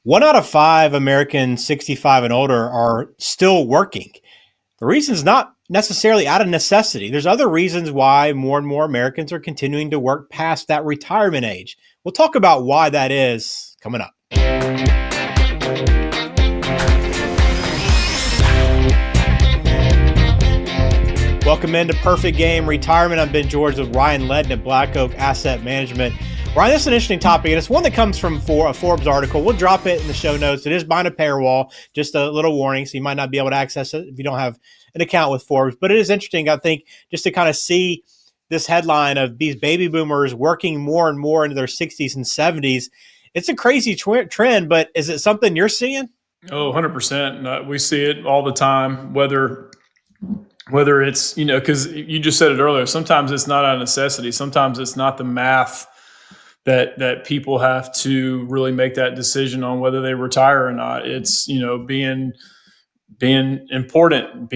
One out of five Americans 65 and older are still working. The reason is not necessarily out of necessity. There's other reasons why more and more Americans are continuing to work past that retirement age. We'll talk about why that is coming up. Welcome into Perfect Game Retirement. I'm Ben George with Ryan Ledden at Black Oak Asset Management. Ryan, this is an interesting topic, and it's one that comes from a Forbes article. We'll drop it in the show notes. It is behind a paywall, just a little warning, so you might not be able to access it if you don't have an account with Forbes. But it is interesting, I think, just to kind of see this headline of these baby boomers working more and more into their 60s and 70s. It's a crazy trend, but is it something you're seeing? Oh, 100%. We see it all the time, whether it's, because you just said it earlier, sometimes it's not a necessity. Sometimes it's not the math that people have to really make that decision on whether they retire or not. It's, being important,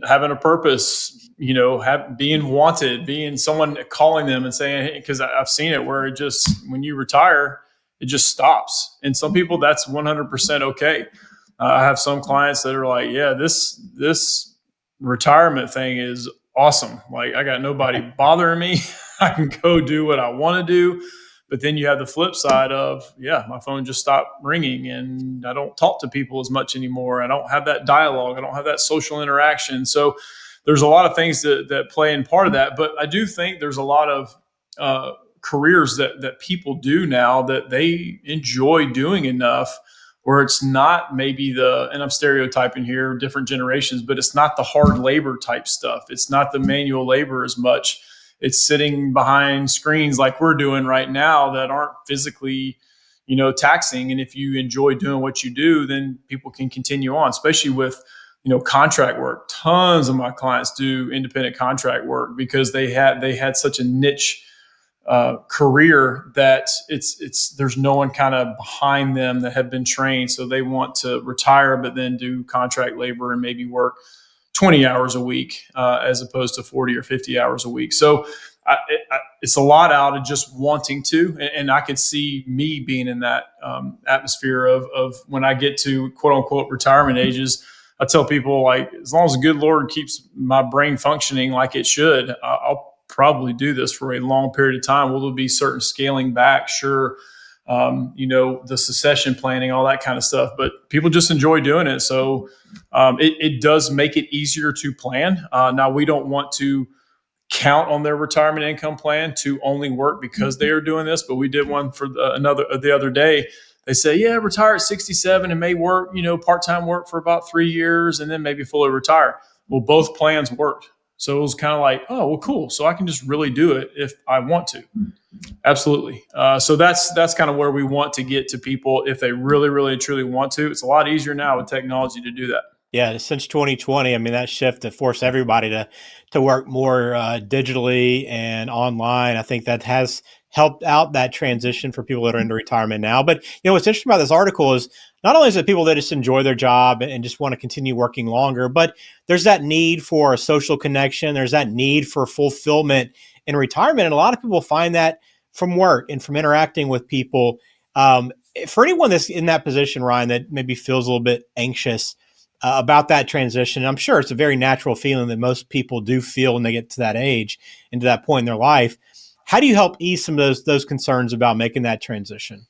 having a purpose, being wanted, being someone calling them and saying, hey, because I've seen it where it just, when you retire, it just stops. And some people, that's 100% okay. I have some clients that are like, yeah, this retirement thing is awesome. Like, I got nobody bothering me. I can go do what I want to do. But then you have the flip side of, yeah, my phone just stopped ringing and I don't talk to people as much anymore. I don't have that dialogue. I don't have that social interaction. So there's a lot of things that play in part of that. But I do think there's a lot of careers that people do now that they enjoy doing enough where it's not maybe and I'm stereotyping here, different generations, but it's not the hard labor type stuff. It's not the manual labor as much. It's sitting behind screens like we're doing right now that aren't physically, taxing. And if you enjoy doing what you do, then people can continue on, especially with, contract work. Tons of my clients do independent contract work because they had such a niche career that there's no one kind of behind them that have been trained. So they want to retire, but then do contract labor and maybe work 20 hours a week as opposed to 40 or 50 hours a week. So it's a lot out of just wanting to, and I could see me being in that atmosphere of when I get to quote unquote retirement ages. I tell people, like, as long as the good Lord keeps my brain functioning like it should, I'll probably do this for a long period of time. Will there be certain scaling back? Sure. The succession planning, all that kind of stuff, but people just enjoy doing it. So it does make it easier to plan. Now, we don't want to count on their retirement income plan to only work because they are doing this, but we did one for the other day. They say, yeah, retire at 67 and may work, part-time work for about 3 years and then maybe fully retire. Well, both plans worked. So it was kind of like, oh, well, cool. So I can just really do it if I want to. Absolutely. So that's kind of where we want to get to people if they really, really, truly want to. It's a lot easier now with technology to do that. Yeah, since 2020, I mean, that shift to force everybody to work more digitally and online, I think that has helped out that transition for people that are into retirement now. But what's interesting about this article is not only is it people that just enjoy their job and just want to continue working longer, but there's that need for a social connection. There's that need for fulfillment in retirement, and a lot of people find that from work and from interacting with people. For anyone that's in that position, Ryan, that maybe feels a little bit anxious about that transition. I'm sure it's a very natural feeling that most people do feel when they get to that age and to that point in their life. How do you help ease some of those concerns about making that transition?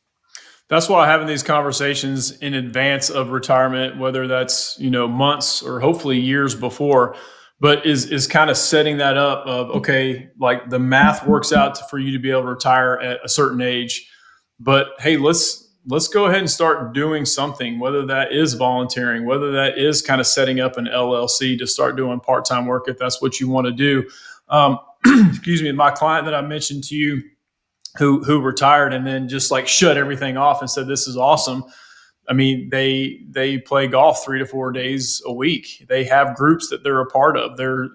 That's why having these conversations in advance of retirement, whether that's, months or hopefully years before, but is kind of setting that up of, okay, like the math works out for you to be able to retire at a certain age, but hey, let's go ahead and start doing something, whether that is volunteering, whether that is kind of setting up an LLC to start doing part-time work if that's what you want to do. Excuse me, my client that I mentioned to you who retired and then just like shut everything off and said, this is awesome. I mean, they play golf 3 to 4 days a week. They have groups that they're a part of. They're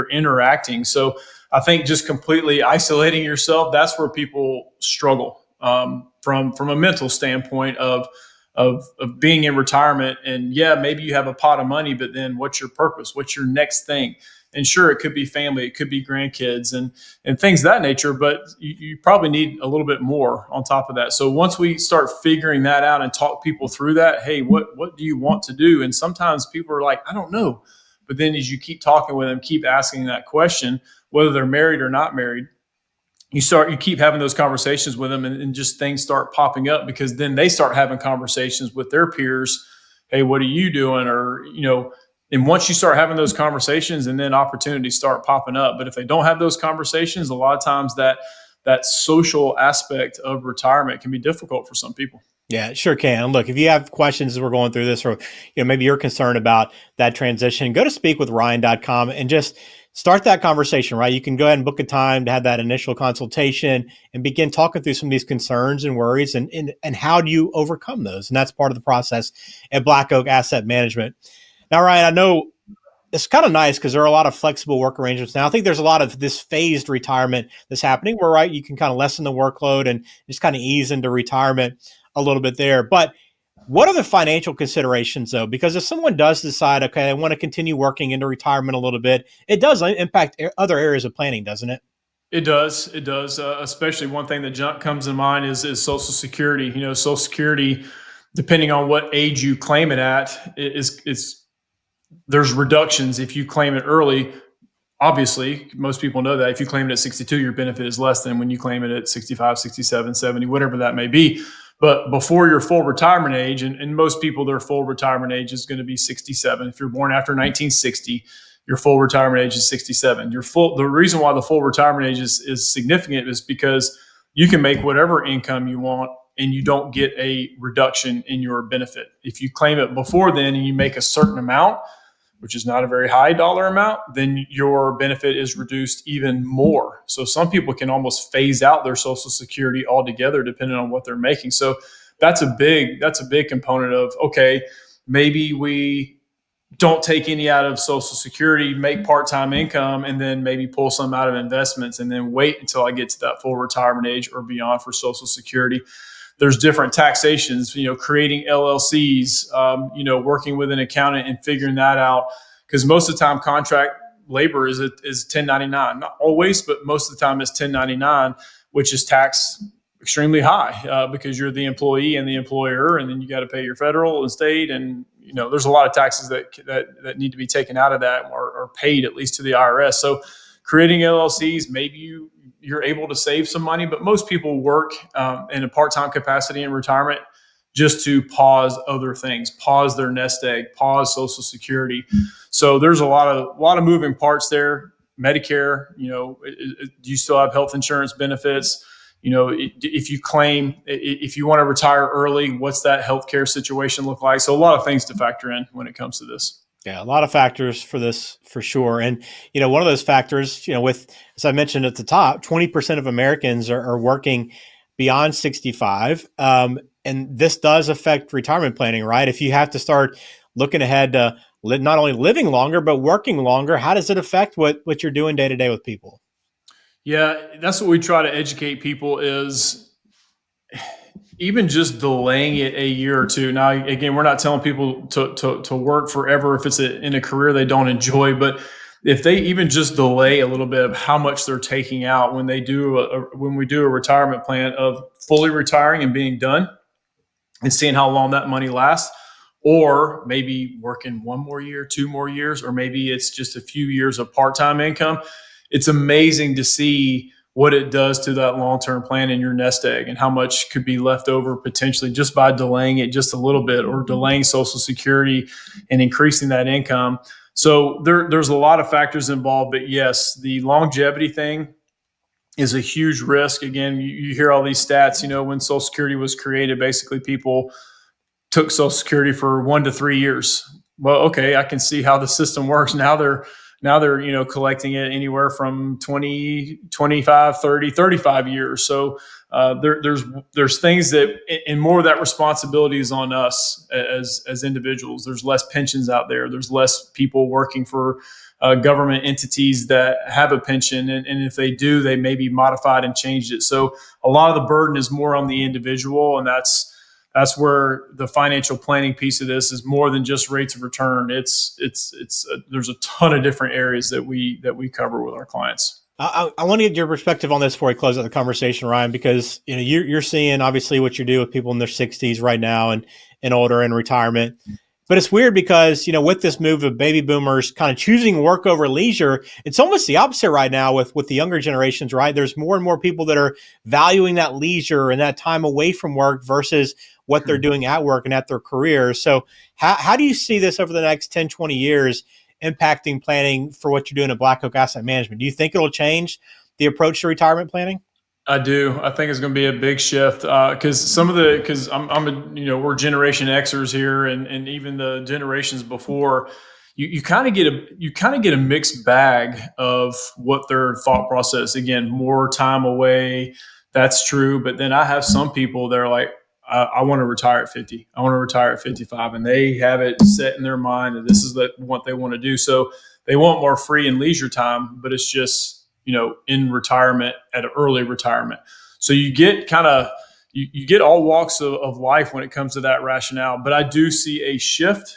interacting. So I think just completely isolating yourself, that's where people struggle from a mental standpoint of, of being in retirement. And yeah, maybe you have a pot of money, but then what's your purpose? What's your next thing? And sure, it could be family, it could be grandkids, and things of that nature, but you probably need a little bit more on top of that. So once we start figuring that out and talk people through that, hey, what do you want to do? And sometimes people are like, I don't know. But then as you keep talking with them, keep asking that question, whether they're married or not married, you keep having those conversations with them, and just things start popping up, because then they start having conversations with their peers. Hey, what are you doing? Or, and once you start having those conversations, and then opportunities start popping up. But if they don't have those conversations, a lot of times that social aspect of retirement can be difficult for some people. Yeah, it sure can. Look, if you have questions as we're going through this, or maybe you're concerned about that transition, go to speakwithryan.com and just start that conversation, right? You can go ahead and book a time to have that initial consultation and begin talking through some of these concerns and worries, and how do you overcome those? And that's part of the process at Black Oak Asset Management. Now, Ryan, I know it's kind of nice because there are a lot of flexible work arrangements now. I think there's a lot of this phased retirement that's happening where, right, you can kind of lessen the workload and just kind of ease into retirement a little bit there. But what are the financial considerations, though? Because if someone does decide, okay, I want to continue working into retirement a little bit, it does impact other areas of planning, doesn't it? It does. It does. Especially one thing that comes to mind is Social Security. Social Security, depending on what age you claim it at, is there's reductions if you claim it early. Obviously, most people know that if you claim it at 62, your benefit is less than when you claim it at 65, 67, 70, whatever that may be. But before your full retirement age, and most people, their full retirement age is going to be 67. If you're born after 1960, your full retirement age is 67. The reason why the full retirement age is significant is because you can make whatever income you want, and you don't get a reduction in your benefit. If you claim it before then and you make a certain amount, which is not a very high dollar amount, then your benefit is reduced even more. So some people can almost phase out their Social Security altogether, depending on what they're making. So that's a big component of, okay, maybe we don't take any out of Social Security, make part-time income, and then maybe pull some out of investments, and then wait until I get to that full retirement age or beyond for Social Security. There's different taxations, creating LLCs, working with an accountant and figuring that out. Because most of the time, contract labor is 1099. Not always, but most of the time it's 1099, which is taxed extremely high, because you're the employee and the employer, and then you got to pay your federal and state, and there's a lot of taxes that need to be taken out of that, or paid at least to the IRS. So creating LLCs, maybe you're able to save some money, but most people work in a part-time capacity in retirement just to pause other things, pause their nest egg, pause Social Security. So there's a lot of moving parts there. Medicare, do you still have health insurance benefits? If you want to retire early, what's that healthcare situation look like? So a lot of things to factor in when it comes to this. Yeah, a lot of factors for this for sure. And, one of those factors, as I mentioned at the top, 20% of Americans are working beyond 65. And this does affect retirement planning, right? If you have to start looking ahead to not only living longer, but working longer, how does it affect what you're doing day to day with people? Yeah, that's what we try to educate people is even just delaying it a year or two. Now, again, we're not telling people to work forever if it's in a career they don't enjoy, but if they even just delay a little bit of how much they're taking out when we do a retirement plan of fully retiring and being done, and seeing how long that money lasts, or maybe working one more year, 2 more years, or maybe it's just a few years of part-time income. It's amazing to see what it does to that long-term plan in your nest egg, and how much could be left over potentially just by delaying it just a little bit, or delaying Social Security and increasing that income. So there's a lot of factors involved, but yes, the longevity thing is a huge risk. Again, you hear all these stats, when Social Security was created, basically people took Social Security for 1 to 3 years. Well, okay, I can see how the system works. Now they're collecting it anywhere from 20, 25, 30, 35 years. So there's things that, and more of that responsibility is on us as individuals. There's less pensions out there. There's less people working for government entities that have a pension, and if they do, they may be modified and changed it. So a lot of the burden is more on the individual, and that's where the financial planning piece of this is more than just rates of return. There's a ton of different areas that we cover with our clients. I want to get your perspective on this before we close out the conversation, Ryan, because you're seeing obviously what you do with people in their 60s right now and older in retirement. But it's weird because with this move of baby boomers kind of choosing work over leisure, it's almost the opposite right now with the younger generations. Right, there's more and more people that are valuing that leisure and that time away from work versus what they're doing at work and at their careers. So how do you see this over the next 10, 20 years impacting planning for what you're doing at Black Oak Asset Management? Do you think it'll change the approach to retirement planning? I do. I think it's going to be a big shift because because I'm a, we're Generation Xers here, and even the generations before, you kind of get a mixed bag of what their thought process. Again, more time away, that's true. But then I have some people that are like, I want to retire at 50. I want to retire at 55, and they have it set in their mind that this is what they want to do. So they want more free and leisure time, but it's just in retirement at an early retirement. So you get you get all walks of life when it comes to that rationale. But I do see a shift,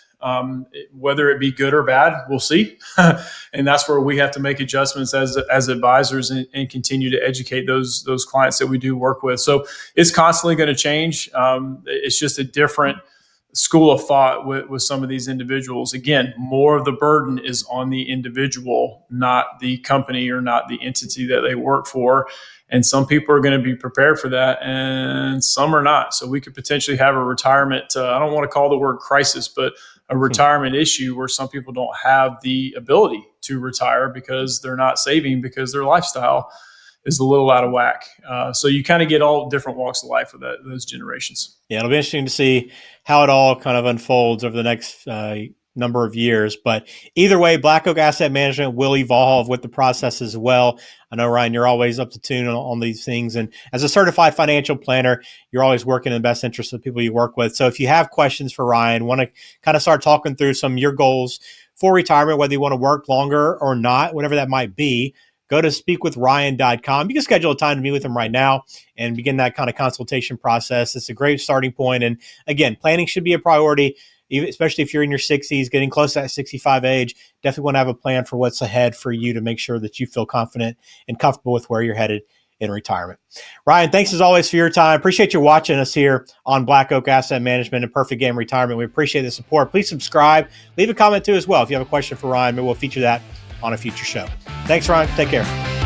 whether it be good or bad, we'll see. And that's where we have to make adjustments as advisors and continue to educate those clients that we do work with. So it's constantly going to change. It's just a different school of thought with some of these individuals. Again, more of the burden is on the individual, not the company or not the entity that they work for. And some people are going to be prepared for that and some are not. So we could potentially have a retirement, I don't want to call the word crisis, but a retirement issue where some people don't have the ability to retire because they're not saving, because their lifestyle is a little out of whack. So you kind of get all different walks of life with those generations. Yeah, it'll be interesting to see how it all kind of unfolds over the next number of years. But either way, Black Oak Asset Management will evolve with the process as well. I know, Ryan, you're always up to tune on these things. And as a certified financial planner, you're always working in the best interest of the people you work with. So if you have questions for Ryan, want to kind of start talking through some of your goals for retirement, whether you want to work longer or not, whatever that might be, go to speakwithryan.com. You can schedule a time to meet with him right now and begin that kind of consultation process. It's a great starting point. And again, planning should be a priority, especially if you're in your 60s, getting close to that 65 age. Definitely want to have a plan for what's ahead for you to make sure that you feel confident and comfortable with where you're headed in retirement. Ryan, thanks as always for your time. Appreciate you watching us here on Black Oak Asset Management and Perfect Game Retirement. We appreciate the support. Please subscribe. Leave a comment too as well if you have a question for Ryan. Maybe we'll feature that on a future show. Thanks, Ryan. Take care.